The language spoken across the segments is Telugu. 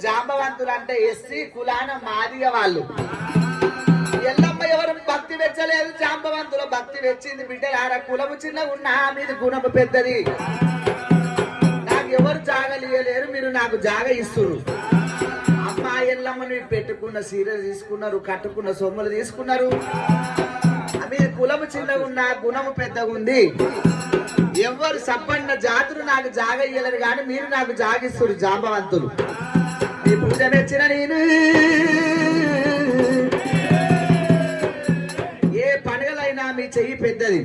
జాంబవంతులు అంటే ఎస్సీ కులాన మాదిగ వాళ్ళు. ఎల్లమ్మ ఎవరు భక్తి వెచ్చలేదు, జాంబవంతుల భక్తి వెచ్చింది. బిడ్డలారా కులము చిన్నగా ఉన్నా మీది గుణము పెద్దది. నాకు ఎవరు జాగలియలేరు, మీరు నాకు జాగ ఇస్తురు. అమ్మా ఎల్లమ్మ మీరు పెట్టుకున్న సీరియల్ తీసుకున్నారు, కట్టుకున్న సొమ్ములు తీసుకున్నారు. మీది కులము చిన్నగా ఉన్నా గుణము పెద్దగా ఉంది. ఎవరు సంపన్న జాతులు నాకు జాగ ఇయ్యలేరు కానీ మీరు నాకు జాగిస్తురు జాంబవంతులు. మీ పూజ మెచ్చిన నేను ఏ పండుగలైనా మీ చెయ్యి పెద్దది.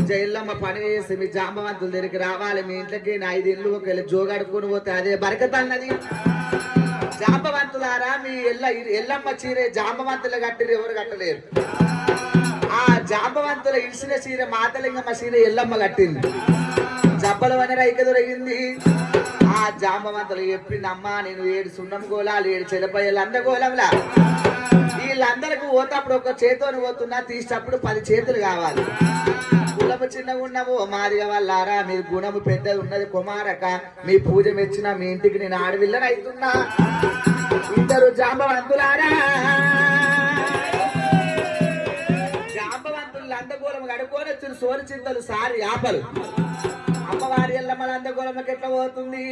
జైల్లమ్మ పండుగ చేస్తే మీ జాంబవంతుల దగ్గరికి రావాలి. మీ ఇంట్లోకి 5 ఇళ్ళు ఒకవేళ జోగాడుకొని పోతే అదే బరకత అన్నది. జాంబవంతులారా మీ ఎల్లమ్మ చీరే జాంబవంతులు కట్టిరు, ఎవరు కట్టలేరు. ఆ జాంబవంతుల ఇల్సిన చీర మాతలింగమ్మ చీర ఎల్లమ్మ కట్టింది. జబ్బల వన రైక దొరికింది. ఆ జాంబవంతులు చెప్పింది, అమ్మా నేను 7 సున్నం గోళాలు 7 చెలపయ్యలు అందగోళంలా వీళ్ళందరికి పోతప్పుడు ఒక చేతోని పోతున్నా, తీసేటప్పుడు 10 చేతులు కావాలి. కులము చిన్నగా ఉన్నాము మాదిగా వాళ్ళారా, మీరు గుణము పెద్దది ఉన్నది కుమారక. మీ పూజ మెచ్చిన మీ ఇంటికి నేను ఆడవిల్లని అవుతున్నా. ఇద్దరు జాంబవంతులారా, జాంబవంతులు అందగోళం కడుక్కొని వచ్చిన సోని చింతలు సారి ఆపలు. అమ్మవారి ఎల్లమ్మల అందగోళంకి ఎట్లా పోతుంది?